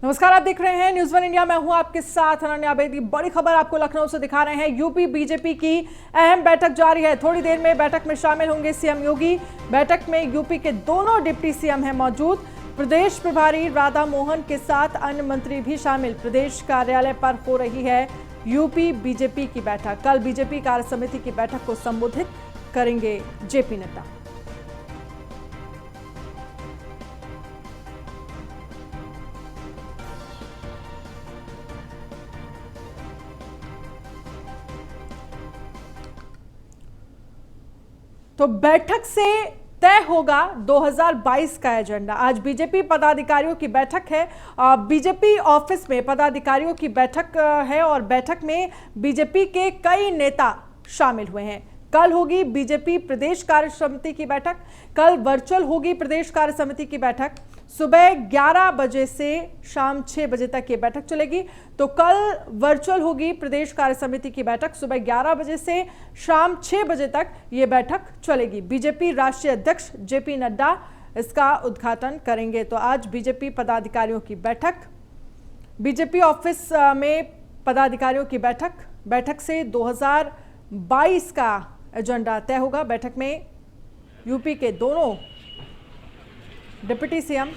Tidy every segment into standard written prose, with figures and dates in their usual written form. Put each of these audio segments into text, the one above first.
नमस्कार, आप देख रहे हैं न्यूज़ वन इंडिया। मैं हूं आपके साथ अनन्या बेदी। बड़ी खबर आपको लखनऊ से दिखा रहे हैं। यूपी बीजेपी की अहम बैठक जारी है। थोड़ी देर में बैठक में शामिल होंगे सीएम योगी। बैठक में यूपी के दोनों डिप्टी सीएम हैं मौजूद। प्रदेश प्रभारी राधा मोहन के साथ अन्य मंत्री भी शामिल। प्रदेश कार्यालय पर हो रही है यूपी बीजेपी की बैठक। कल बीजेपी कार्य समिति की बैठक को संबोधित करेंगे जेपी नड्डा। तो बैठक से तय होगा 2022 का एजेंडा। आज बीजेपी पदाधिकारियों की बैठक है। बीजेपी ऑफिस में पदाधिकारियों की बैठक है और बैठक में बीजेपी के कई नेता शामिल हुए हैं। कल होगी बीजेपी प्रदेश कार्य समिति की बैठक। कल वर्चुअल होगी प्रदेश कार्य समिति की बैठक। सुबह 11 बजे से शाम 6 बजे तक ये बैठक चलेगी। तो कल वर्चुअल होगी प्रदेश कार्य समिति की बैठक। सुबह 11 बजे से शाम 6 बजे तक ये बैठक चलेगी। बीजेपी राष्ट्रीय अध्यक्ष जेपी नड्डा इसका उद्घाटन करेंगे। तो आज बीजेपी पदाधिकारियों की बैठक, बीजेपी ऑफिस में पदाधिकारियों की बैठक से 2022 का एजेंडा तय होगा। बैठक में यूपी के दोनों डिप्टी सीएम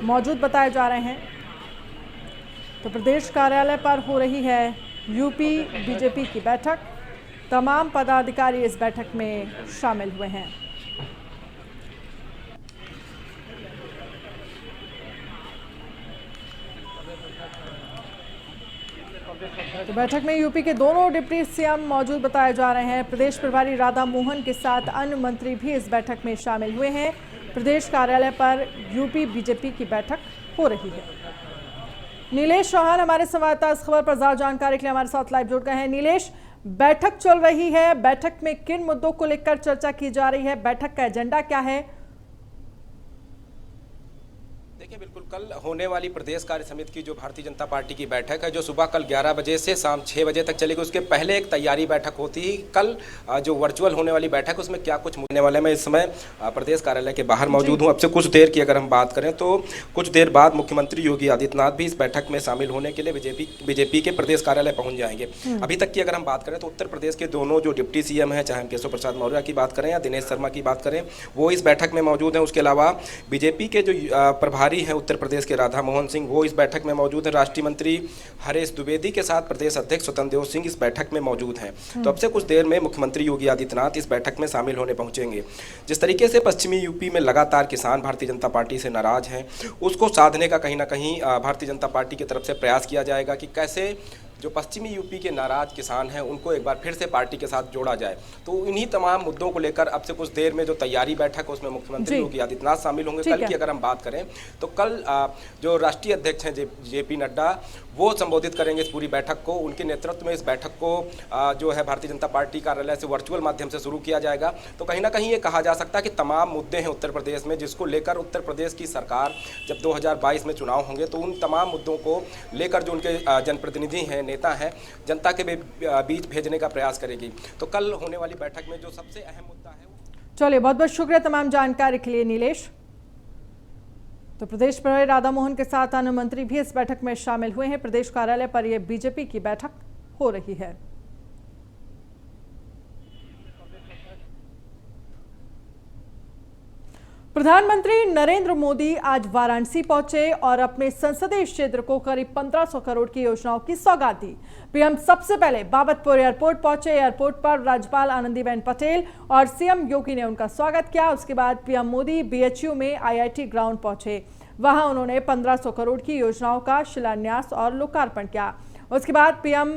मौजूद बताए जा रहे हैं। तो प्रदेश कार्यालय पर हो रही है यूपी बीजेपी की बैठक। तमाम पदाधिकारी इस बैठक में शामिल हुए हैं। तो बैठक में यूपी के दोनों डिप्टी सीएम मौजूद बताए जा रहे हैं। प्रदेश प्रभारी राधा मोहन के साथ अन्य मंत्री भी इस बैठक में शामिल हुए हैं। प्रदेश कार्यालय पर यूपी बीजेपी की बैठक हो रही है। नीलेश चौहान हमारे संवाददाता इस खबर पर ज्यादा जानकारी के लिए हमारे साथ लाइव जुड़ गए हैं। नीलेश, बैठक चल रही है, बैठक में किन मुद्दों को लेकर चर्चा की जा रही है, बैठक का एजेंडा क्या है? देखिए, बिल्कुल कल होने वाली प्रदेश कार्य समिति की जो भारतीय जनता पार्टी की बैठक है, जो सुबह कल 11 बजे से शाम 6 बजे तक चलेगी, उसके पहले एक तैयारी बैठक होती है। कल जो वर्चुअल होने वाली बैठक, उसमें क्या कुछ होने वाला है। मैं इस समय प्रदेश कार्यालय के बाहर मौजूद हूं। अब से कुछ देर की अगर हम बात करें तो कुछ देर बाद मुख्यमंत्री योगी आदित्यनाथ भी इस बैठक में शामिल होने के लिए बीजेपी के प्रदेश कार्यालय पहुँच जाएंगे। अभी तक की अगर हम बात करें तो उत्तर प्रदेश के दोनों जो डिप्टी सीएम हैं, चाहे हम केशव प्रसाद मौर्य की बात करें या दिनेश शर्मा की बात करें, वो इस बैठक में मौजूद हैं। उसके अलावा बीजेपी के जो प्रभारी हैं उत्तर प्रदेश के राधा मोहन सिंह, वो इस बैठक में मौजूद है। राष्ट्रीय मंत्री हरीश द्विवेदी के साथ प्रदेश अध्यक्ष स्वतंत्र देव सिंह इस बैठक में मौजूद हैं। तो अब से कुछ देर में मुख्यमंत्री योगी आदित्यनाथ इस बैठक में शामिल होने पहुंचेंगे। जिस तरीके से पश्चिमी यूपी में लगातार किसान भारतीय जनता पार्टी से नाराज हैं, उसको साधने का कहीं ना कहीं भारतीय जनता पार्टी की तरफ से प्रयास किया जाएगा कि कैसे जो पश्चिमी यूपी के नाराज किसान हैं उनको एक बार फिर से पार्टी के साथ जोड़ा जाए। तो इन्हीं तमाम मुद्दों को लेकर अब से कुछ देर में जो तैयारी बैठक है उसमें मुख्यमंत्री योगी आदित्यनाथ शामिल होंगे। कल की अगर हम बात करें तो कल जो राष्ट्रीय अध्यक्ष हैं जेपी नड्डा, वो संबोधित करेंगे इस पूरी बैठक को। उनके नेतृत्व में इस बैठक को जो है भारतीय जनता पार्टी कार्यालय से वर्चुअल माध्यम से शुरू किया जाएगा। तो कहीं ना कहीं ये कहा जा सकता है कि तमाम मुद्दे हैं उत्तर प्रदेश में, जिसको लेकर उत्तर प्रदेश की सरकार जब 2022 में चुनाव होंगे तो उन तमाम मुद्दों को लेकर जो उनके जनप्रतिनिधि हैं, नेता हैं, जनता के बीच भेजने का प्रयास करेगी। तो कल होने वाली बैठक में जो सबसे अहम मुद्दा है। चलिए, बहुत बहुत शुक्रिया तमाम जानकारी के लिए नीलेश। तो प्रदेश प्रभारी राधा मोहन के साथ अन्य मंत्री भी इस बैठक में शामिल हुए हैं। प्रदेश कार्यालय पर यह बीजेपी की बैठक हो रही है। प्रधानमंत्री नरेंद्र मोदी आज वाराणसी पहुंचे और अपने संसदीय क्षेत्र को करीब 1500 करोड़ की योजनाओं की सौगात दी। पीएम सबसे पहले बाबतपुर एयरपोर्ट पहुंचे। एयरपोर्ट पर राज्यपाल आनंदीबेन पटेल और सीएम योगी ने उनका स्वागत किया। उसके बाद पीएम मोदी बीएचयू में आईआईटी ग्राउंड पहुंचे। वहां उन्होंने 1500 करोड़ की योजनाओं का शिलान्यास और लोकार्पण किया। उसके बाद पीएम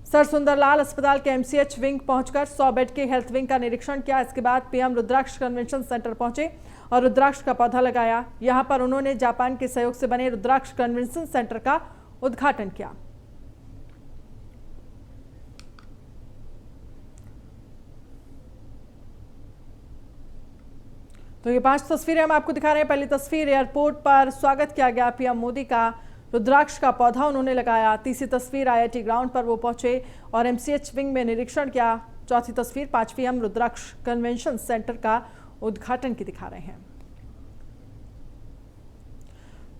सर सुंदरलाल अस्पताल के एमसीएच विंग पहुंचकर 100 बेड के हेल्थ विंग का निरीक्षण किया। इसके बाद पीएम रुद्राक्ष कन्वेंशन सेंटर पहुंचे और रुद्राक्ष का पौधा लगाया। यहां पर उन्होंने जापान के सहयोग से बने रुद्राक्ष कन्वेंशन सेंटर का उद्घाटन किया। तो ये 5 तस्वीरें हम आपको दिखा रहे हैं। पहली तस्वीर, एयरपोर्ट पर स्वागत किया गया पीएम मोदी का, रुद्राक्ष का पौधा उन्होंने लगाया। तीसरी तस्वीर, आईआईटी ग्राउंड पर वो पहुंचे और एमसीएच विंग में निरीक्षण किया। चौथी तस्वीर, 5वीं हम रुद्राक्ष कन्वेंशन सेंटर का उद्घाटन की दिखा रहे हैं।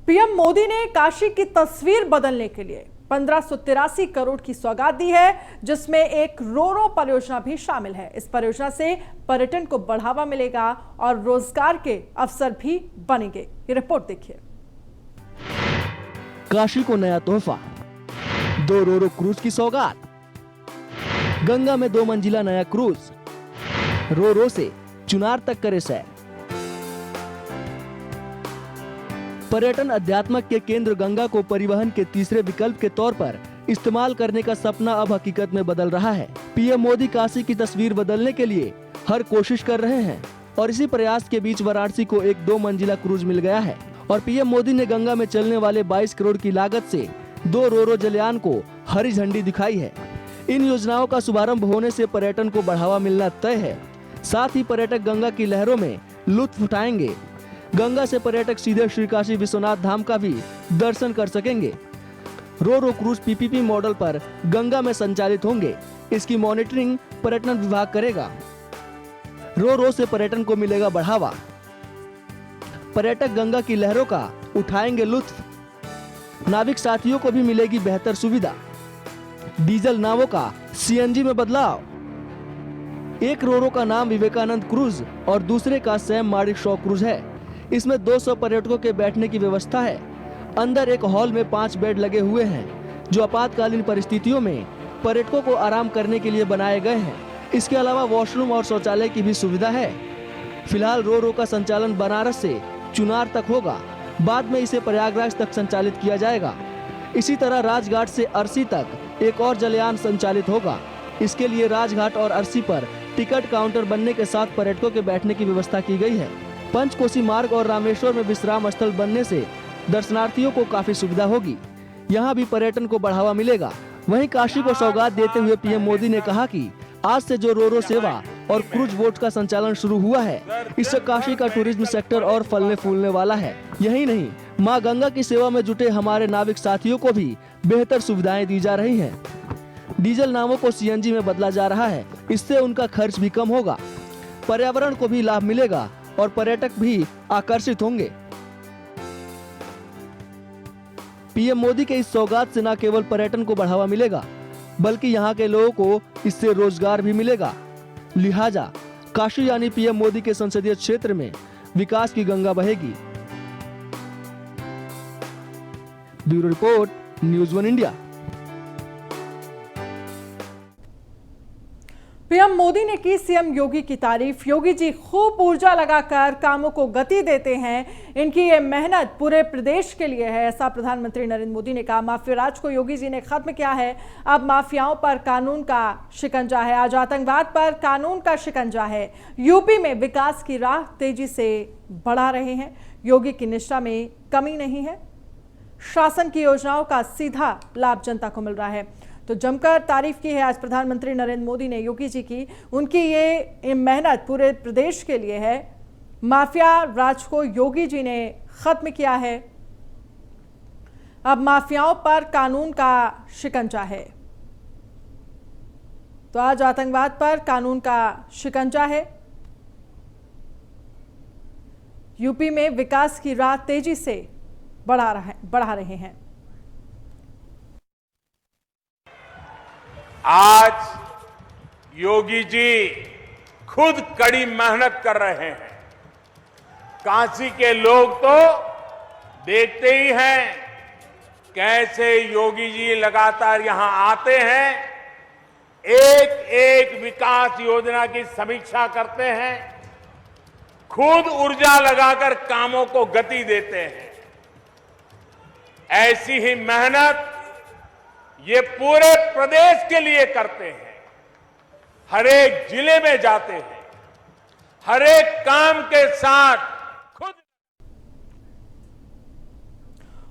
पीएम मोदी ने काशी की तस्वीर बदलने के लिए 1583 करोड़ की सौगात दी है, जिसमें एक रो परियोजना भी शामिल है। इस परियोजना से पर्यटन को बढ़ावा मिलेगा और रोजगार के अवसर भी बनेंगे। ये रिपोर्ट देखिए। काशी को नया तोहफा, 2 रो क्रूज की सौगात। गंगा में 2 मंजिला नया क्रूज, रो से चुनार तक करे सैर। पर्यटन अध्यात्मक के केंद्र गंगा को परिवहन के तीसरे विकल्प के तौर पर इस्तेमाल करने का सपना अब हकीकत में बदल रहा है। पीएम मोदी काशी की तस्वीर बदलने के लिए हर कोशिश कर रहे हैं और इसी प्रयास के बीच वाराणसी को एक 2 मंजिला क्रूज मिल गया है और पीएम मोदी ने गंगा में चलने वाले 22 करोड़ की लागत से 2 रो जलयान को हरी झंडी दिखाई है। इन योजनाओं का शुभारंभ होने से पर्यटन को बढ़ावा मिलना तय है। साथ ही पर्यटक गंगा की लहरों में लुत्फ उठाएंगे। गंगा से पर्यटक सीधे श्री काशी विश्वनाथ धाम का भी दर्शन कर सकेंगे। रो क्रूज पीपीपी मॉडल पर गंगा में संचालित होंगे। इसकी मॉनिटरिंग पर्यटन विभाग करेगा। रो से पर्यटन को मिलेगा बढ़ावा। पर्यटक गंगा की लहरों का उठाएंगे लुत्फ। नाविक साथियों को भी मिलेगी बेहतर सुविधा। डीजल नावों का सीएनजी में बदलाव। एक रो का नाम विवेकानंद क्रूज और दूसरे का सैम मारिक शॉ क्रूज है। इसमें 200 पर्यटकों के बैठने की व्यवस्था है। अंदर एक हॉल में 5 बेड लगे हुए हैं जो आपातकालीन परिस्थितियों में पर्यटकों को आराम करने के लिए बनाए गए हैं। इसके अलावा वॉशरूम और शौचालय की भी सुविधा है। फिलहाल रो का संचालन बनारस से चुनार तक होगा। बाद में इसे प्रयागराज तक संचालित किया जाएगा। इसी तरह राजघाट से अरसी तक एक और जलयान संचालित होगा। इसके लिए राजघाट और अरसी पर टिकट काउंटर बनने के साथ पर्यटकों के बैठने की व्यवस्था की गई है। पंचकोसी मार्ग और रामेश्वर में विश्राम स्थल बनने से दर्शनार्थियों को काफी सुविधा होगी। यहाँ भी पर्यटन को बढ़ावा मिलेगा। वहीं काशी को सौगात देते हुए पीएम मोदी ने कहा कि आज से जो रो सेवा और क्रूज बोट का संचालन शुरू हुआ है, इससे काशी का टूरिज्म सेक्टर और फलने फूलने वाला है। यही नहीं, मां गंगा की सेवा में जुटे हमारे नाविक साथियों को भी बेहतर सुविधाएं दी जा रही हैं। डीजल नावों को सीएनजी में बदला जा रहा है। इससे उनका खर्च भी कम होगा, पर्यावरण को भी लाभ मिलेगा और पर्यटक भी आकर्षित होंगे। पीएम मोदी के इस सौगात से न केवल पर्यटन को बढ़ावा मिलेगा, बल्कि यहाँ के लोगों को इससे रोजगार भी मिलेगा। लिहाजा काशी यानी पीएम मोदी के संसदीय क्षेत्र में विकास की गंगा बहेगी। Bureau report, news 1 India. PM Modi ने की सीएम योगी की तारीफ। योगी जी खूब ऊर्जा लगाकर कामों को गति देते हैं। इनकी ये मेहनत पूरे प्रदेश के लिए है, ऐसा प्रधानमंत्री नरेंद्र मोदी ने कहा। माफिया राज को योगी जी ने खत्म किया है। अब माफियाओं पर कानून का शिकंजा है। आज आतंकवाद पर कानून का शिकंजा है। यूपी में विकास की राह तेजी से बढ़ा रहे हैं। योगी की निष्ठा में कमी नहीं है। शासन की योजनाओं का सीधा लाभ जनता को मिल रहा है। तो जमकर तारीफ की है आज प्रधानमंत्री नरेंद्र मोदी ने योगी जी की। उनकी ये मेहनत पूरे प्रदेश के लिए है। माफिया राज को योगी जी ने खत्म किया है। अब माफियाओं पर कानून का शिकंजा है। तो आज आतंकवाद पर कानून का शिकंजा है। यूपी में विकास की राह तेजी से बढ़ा रहे हैं। आज योगी जी खुद कड़ी मेहनत कर रहे हैं। काशी के लोग तो देखते ही हैं कैसे योगी जी लगातार यहां आते हैं, एक एक विकास योजना की समीक्षा करते हैं, खुद ऊर्जा लगाकर कामों को गति देते हैं। ऐसी ही मेहनत ये पूरे प्रदेश के लिए करते हैं। हर एक जिले में जाते हैं, हर एक काम के साथ खुद।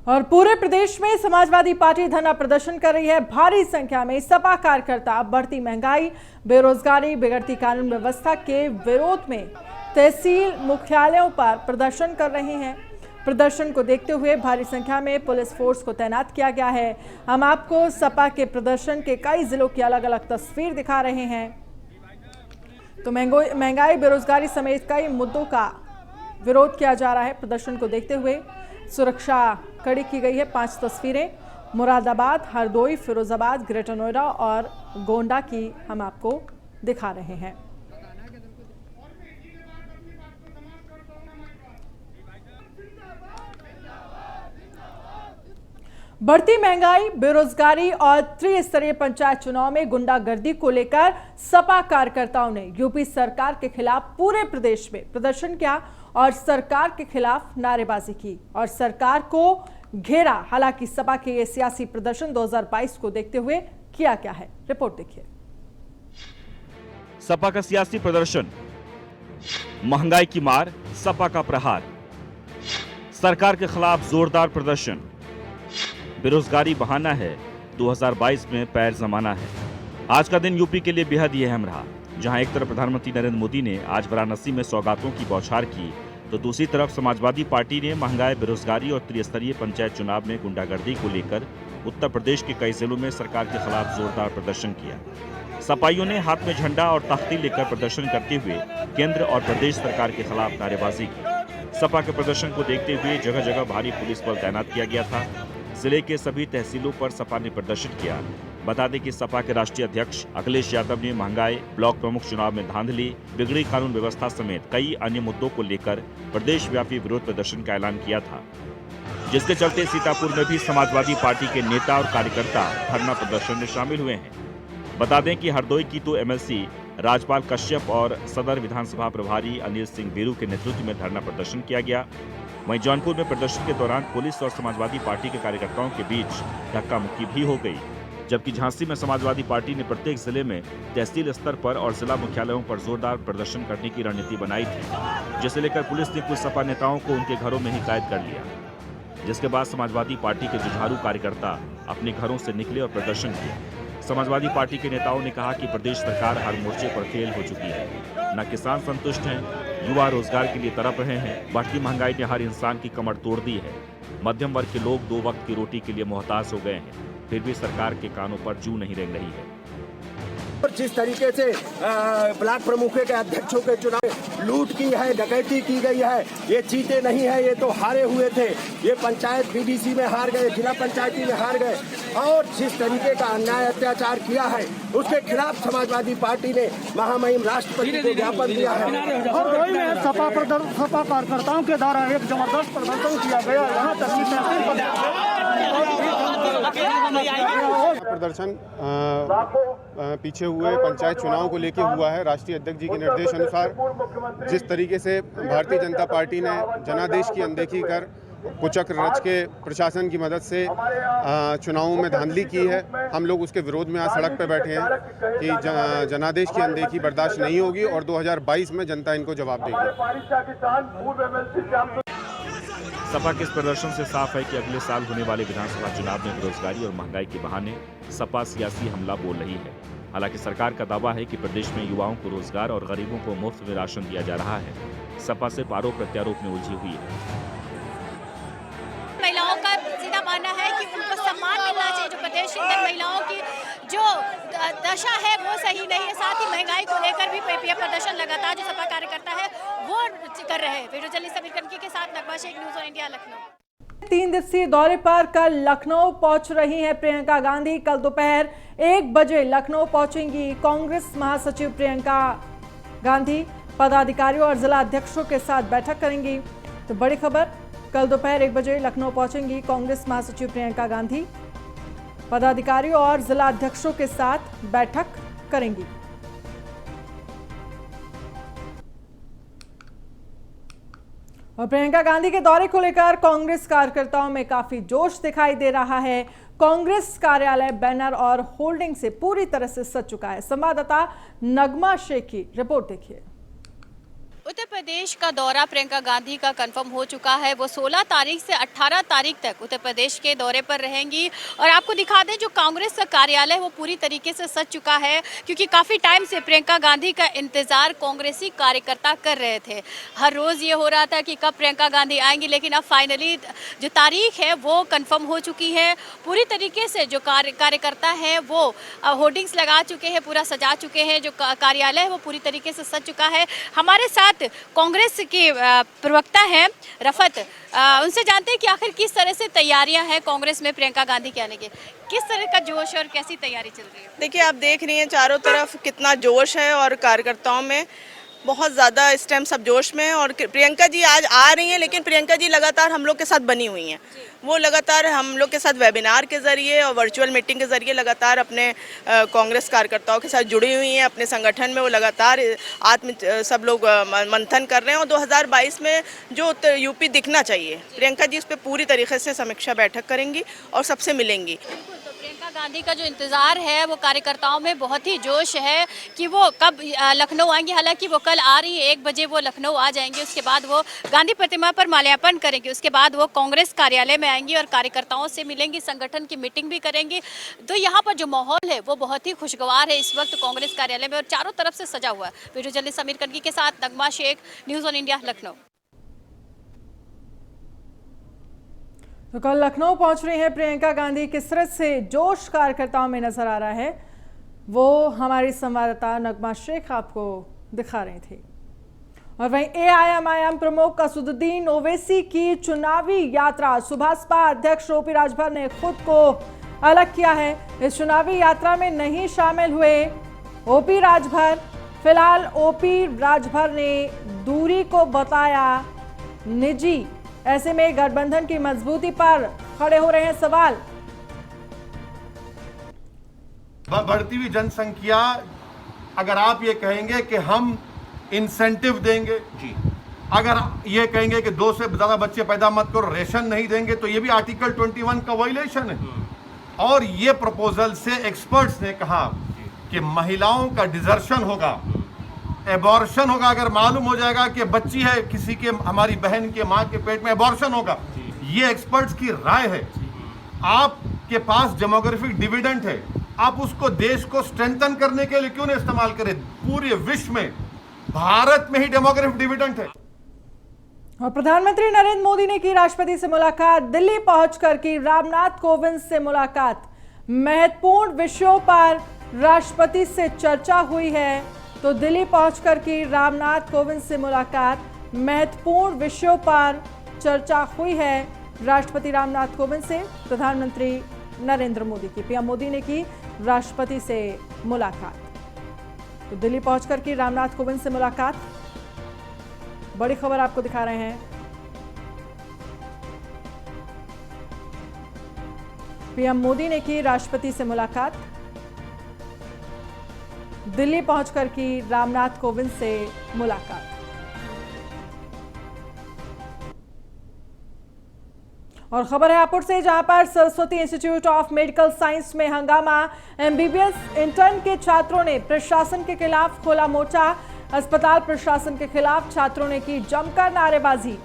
और पूरे प्रदेश में समाजवादी पार्टी धरना प्रदर्शन कर रही है। भारी संख्या में सपा कार्यकर्ता बढ़ती महंगाई, बेरोजगारी, बिगड़ती कानून व्यवस्था के विरोध में तहसील मुख्यालयों पर प्रदर्शन कर रहे हैं। प्रदर्शन को देखते हुए भारी संख्या में पुलिस फोर्स को तैनात किया गया है। हम आपको सपा के प्रदर्शन के कई जिलों की अलग अलग तस्वीर दिखा रहे हैं। तो महंगाई, बेरोजगारी समेत कई मुद्दों का विरोध किया जा रहा है। प्रदर्शन को देखते हुए सुरक्षा कड़ी की गई है। 5 तस्वीरें मुरादाबाद, हरदोई, फिरोजाबाद, ग्रेटर नोएडा और गोंडा की हम आपको दिखा रहे हैं। बढ़ती महंगाई, बेरोजगारी और त्रिस्तरीय पंचायत चुनाव में गुंडागर्दी को लेकर सपा कार्यकर्ताओं ने यूपी सरकार के खिलाफ पूरे प्रदेश में प्रदर्शन किया और सरकार के खिलाफ नारेबाजी की और सरकार को घेरा। हालांकि सपा के ये सियासी प्रदर्शन 2022 को देखते हुए किया क्या है, रिपोर्ट देखिए। सपा का सियासी प्रदर्शन, महंगाई की मार, सपा का प्रहार, सरकार के खिलाफ जोरदार प्रदर्शन, बेरोजगारी बहाना है, 2022 में पैर जमाना है। आज का दिन यूपी के लिए बेहद ही अहम रहा, जहां एक तरफ प्रधानमंत्री नरेंद्र मोदी ने आज वाराणसी में सौगातों की बौछार की, तो दूसरी तरफ समाजवादी पार्टी ने महंगाई, बेरोजगारी और त्रिस्तरीय पंचायत चुनाव में गुंडागर्दी को लेकर उत्तर प्रदेश के कई जिलों में सरकार के खिलाफ जोरदार प्रदर्शन किया। सपाइयों ने हाथ में झंडा और तख्ती लेकर प्रदर्शन करते हुए केंद्र और प्रदेश सरकार के खिलाफ नारेबाजी की। सपा के प्रदर्शन को देखते हुए जगह जगह भारी पुलिस बल तैनात किया गया था। जिले के सभी तहसीलों पर सपा ने प्रदर्शन किया। बता दें कि सपा के राष्ट्रीय अध्यक्ष अखिलेश यादव ने महंगाई, ब्लॉक प्रमुख चुनाव में धांधली, बिगड़ी कानून व्यवस्था समेत कई अन्य मुद्दों को लेकर प्रदेश व्यापी विरोध प्रदर्शन का ऐलान किया था, जिसके चलते सीतापुर में भी समाजवादी पार्टी के नेता और कार्यकर्ता धरना प्रदर्शन में शामिल हुए हैं। बता दें कि हरदोई की तो एमएलसी राजपाल कश्यप और सदर विधानसभा प्रभारी अनिल सिंह बेरू के नेतृत्व में धरना प्रदर्शन किया गया। वहीं जौनपुर में प्रदर्शन के दौरान पुलिस और समाजवादी पार्टी के कार्यकर्ताओं के बीच धक्का मुक्की भी हो गई, जबकि झांसी में समाजवादी पार्टी ने प्रत्येक जिले में तहसील स्तर पर और जिला मुख्यालयों पर जोरदार प्रदर्शन करने की रणनीति बनाई थी, जिसे लेकर पुलिस ने कुछ सपा नेताओं को उनके घरों में ही कैद कर लिया, जिसके बाद समाजवादी पार्टी के जुझारू कार्यकर्ता अपने घरों से निकले और प्रदर्शन किया। समाजवादी पार्टी के नेताओं ने कहा कि प्रदेश सरकार हर मोर्चे पर फेल हो चुकी है, न किसान संतुष्ट हैं, युवा रोजगार के लिए तड़प रहे हैं, बढ़ती महंगाई ने हर इंसान की कमर तोड़ दी है, मध्यम वर्ग के लोग 2 वक्त की रोटी के लिए मोहताज हो गए हैं, फिर भी सरकार के कानों पर जू नहीं रेंग रही है। और जिस तरीके से ब्लॉक प्रमुखों के अध्यक्षों के चुनाव लूट की है, डकैती की गई है, ये जीते नहीं है, ये तो हारे हुए थे। ये पंचायत बीडीसी में हार गए, जिला पंचायती में हार गए और जिस तरीके का अन्याय अत्याचार किया है उसके खिलाफ समाजवादी पार्टी ने महामहिम राष्ट्रपति को ज्ञापन दिया है। हरदोई में सपा कार्यकर्ताओं के द्वारा एक जबरदस्त प्रदर्शन किया गया। यहाँ तक प्रदर्शन पीछे हुए पंचायत चुनाव को लेकर हुआ है। राष्ट्रीय अध्यक्ष जी के निर्देश अनुसार जिस तरीके से भारतीय जनता पार्टी ने जनादेश की अनदेखी कर कुचक्र रच के प्रशासन की मदद से चुनावों में धांधली की है, हम लोग उसके विरोध में आज सड़क पर बैठे हैं कि जनादेश की अनदेखी बर्दाश्त नहीं होगी और 2022 में जनता इनको जवाब देगी। सपा के इस प्रदर्शन से साफ है कि अगले साल होने वाले विधानसभा चुनाव में बेरोजगारी और महंगाई के बहाने सपा सियासी हमला बोल रही है। हालांकि सरकार का दावा है कि प्रदेश में युवाओं को रोजगार और गरीबों को मुफ्त में राशन दिया जा रहा है। सपा सिर्फ आरोप प्रत्यारोप में उलझी हुई है। महिलाओं का सीधा मानना है कि उनको सम्मान मिलना चाहिए। जो प्रदेश के अंदर महिलाओं की जो दशा है वो सही नहीं है। साथ ही महंगाई को लेकर भी प्रदर्शन लगातार जो सपा कार्यकर्ता है वो कर रहे हैं। वीडियो जर्नलिस्ट समीर कर्णकी के साथ Nagma Shaikh, news on India, Lucknow. 3 दिवसीय दौरे पर कल लखनऊ पहुंच रही हैं प्रियंका गांधी। कल दोपहर 1 बजे लखनऊ पहुंचेंगी कांग्रेस महासचिव प्रियंका गांधी। पदाधिकारियों और जिला अध्यक्षों के साथ बैठक करेंगी। तो बड़ी खबर, कल दोपहर 1 बजे लखनऊ पहुंचेंगी कांग्रेस महासचिव प्रियंका गांधी। पदाधिकारियों और जिला अध्यक्षों के साथ बैठक करेंगी। और प्रियंका गांधी के दौरे को लेकर कांग्रेस कार्यकर्ताओं में काफी जोश दिखाई दे रहा है। कांग्रेस कार्यालय बैनर और होल्डिंग से पूरी तरह से सज चुका है। संवाददाता नगमा शेख की रिपोर्ट देखिए। उत्तर प्रदेश का दौरा प्रियंका गांधी का कंफर्म हो चुका है। वो 16 तारीख से 18 तारीख तक उत्तर प्रदेश के दौरे पर रहेंगी। और आपको दिखा दें, जो कांग्रेस का कार्यालय वो पूरी तरीके से सज चुका है, क्योंकि काफ़ी टाइम से प्रियंका गांधी का इंतजार कांग्रेसी कार्यकर्ता कर रहे थे। हर रोज़ ये हो रहा था कि कब प्रियंका गांधी आएंगी, लेकिन अब फाइनली जो तारीख है वो कंफर्म हो चुकी है। पूरी तरीके से जो कार्यकर्ता हैं वो होर्डिंग्स लगा चुके हैं, पूरा सजा चुके हैं। जो कार्यालय है वो पूरी तरीके से सज चुका है। हमारे साथ वक्त कांग्रेस के प्रवक्ता हैं रफत, उनसे जानते हैं कि आखिर किस तरह से तैयारियां हैं कांग्रेस में प्रियंका गांधी के आने के, किस तरह का जोश और कैसी तैयारी चल रही है? देखिए, आप देख रही हैं चारों तरफ कितना जोश है और कार्यकर्ताओं में बहुत ज़्यादा इस टाइम सब जोश में हैं। और प्रियंका जी आज आ रही हैं, लेकिन प्रियंका जी लगातार हम लोग के साथ बनी हुई हैं। वो लगातार हम लोग के साथ वेबिनार के ज़रिए और वर्चुअल मीटिंग के ज़रिए लगातार अपने कांग्रेस कार्यकर्ताओं के साथ जुड़ी हुई हैं। अपने संगठन में वो लगातार सब लोग मंथन कर रहे हैं और 2022 में जो यूपी दिखना चाहिए, प्रियंका जी उस पर पूरी तरीके से समीक्षा बैठक करेंगी और सबसे मिलेंगी। तो प्रियंका गांधी का जो इंतजार है वो कार्यकर्ताओं में बहुत ही जोश है कि वो कब लखनऊ आएंगी। हालांकि वो कल आ रही है, 1 बजे वो लखनऊ आ जाएंगे, उसके बाद वो गांधी प्रतिमा पर माल्यार्पण करेंगे, उसके बाद वो कांग्रेस कार्यालय में आएंगी और कार्यकर्ताओं से मिलेंगी, संगठन की मीटिंग भी करेंगी। तो यहाँ पर जो माहौल है वो बहुत ही खुशगवार है इस वक्त कांग्रेस कार्यालय में और चारों तरफ से सजा हुआ है। वीडियो जर्नलिस्ट समीर कर्की के साथ Nagma Shaikh, news on India, Lucknow. तो कल लखनऊ पहुंच रही हैं प्रियंका गांधी, किस तरह से जोश कार्यकर्ताओं में नजर आ रहा है वो हमारी संवाददाता नगमा शेख आपको दिखा रही थी। और वहीं एआईएमआईएम प्रमुख असदुद्दीन ओवैसी की चुनावी यात्रा, सुभाषपा अध्यक्ष ओपी राजभर ने खुद को अलग किया है। इस चुनावी यात्रा में नहीं शामिल हुए ओपी राजभर। फिलहाल ओपी राजभर ने दूरी को बताया निजी। ऐसे में गठबंधन की मजबूती पर खड़े हो रहे हैं सवाल। बढ़ती हुई जनसंख्या, अगर आप ये कहेंगे कि हम इंसेंटिव देंगे जी, अगर ये कहेंगे कि 2 से ज्यादा बच्चे पैदा मत करो, रेशन नहीं देंगे, तो ये भी आर्टिकल 21 का वायलेशन है। और ये प्रपोजल से एक्सपर्ट्स ने कहा कि महिलाओं का डिजर्शन होगा, एबॉर्शन होगा। अगर मालूम हो जाएगा कि बच्ची है किसी के, हमारी बहन के माँ के पेट में, एबॉर्शन होगा। ये एक्सपर्ट्स की राय है। आपके पास डेमोग्राफिक डिविडेंड है, आप उसको देश को स्ट्रेंथन करने के लिए क्यों नहीं इस्तेमाल करें? पूरे विश्व में, भारत में ही डेमोग्राफिक डिविडेंड है। और प्रधानमंत्री नरेंद्र मोदी ने की राष्ट्रपति से मुलाकात, दिल्ली पहुंचकर की रामनाथ कोविंद से मुलाकात। महत्वपूर्ण विषयों पर राष्ट्रपति से चर्चा हुई है। तो दिल्ली पहुंचकर की रामनाथ कोविंद से मुलाकात, महत्वपूर्ण विषयों पर चर्चा हुई है राष्ट्रपति रामनाथ कोविंद से प्रधानमंत्री नरेंद्र मोदी की। पीएम मोदी ने की राष्ट्रपति से मुलाकात। तो दिल्ली पहुंचकर की रामनाथ कोविंद से मुलाकात, बड़ी खबर आपको दिखा रहे हैं। पीएम मोदी ने की राष्ट्रपति से मुलाकात, दिल्ली पहुंचकर की रामनाथ कोविंद से मुलाकात। और खबर है हापुड़ से, जहां पर Saraswati institute of medical science में हंगामा। एमबीबीएस इंटर्न के छात्रों ने प्रशासन के खिलाफ खोला मोर्चा। अस्पताल प्रशासन के खिलाफ छात्रों ने की जमकर नारेबाजी।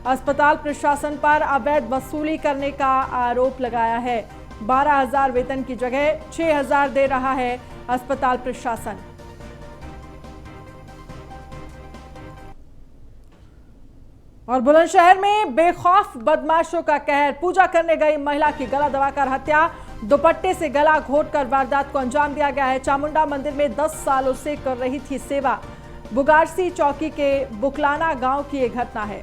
अस्पताल प्रशासन पर अवैध वसूली करने का आरोप लगाया है। 12,000 वेतन की जगह 6,000 दे रहा है अस्पताल प्रशासन। और बुलंदशहर में बेखौफ बदमाशों का कहर, पूजा करने गई महिला की गला दबाकर हत्या, दुपट्टे से गला घोंटकर वारदात को अंजाम दिया गया है। चामुंडा मंदिर में 10 सालों से कर रही थी सेवा। बुगारसी चौकी के बुकलाना गांव की एक घटना है।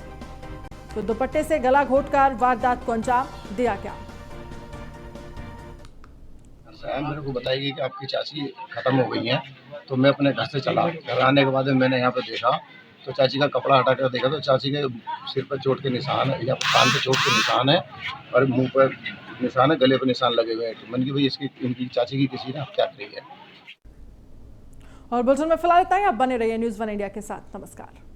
तो दुपट्टे से गला घोंटकर वारदात को अंजाम दिया गया। मेरे को बताएगी कि आपकी चाची खत्म हो गई हैं, तो मैं अपने घर से चला। घर आने के बाद मैंने यहाँ पे देखा तो चाची का कपड़ा हटा कर देखा तो चाची के सिर पर चोट के निशान है, या कान पे चोट के निशान है और मुंह पर निशान है, गले पर निशान लगे हुए हैं। तो मैंने कि भाई इसकी इनकी चाची की किसी ने हत्या करी है। और बुलेटिन में फिलहाल इतना ही। आप बने रहिए न्यूज़ 1 इंडिया के साथ। नमस्कार।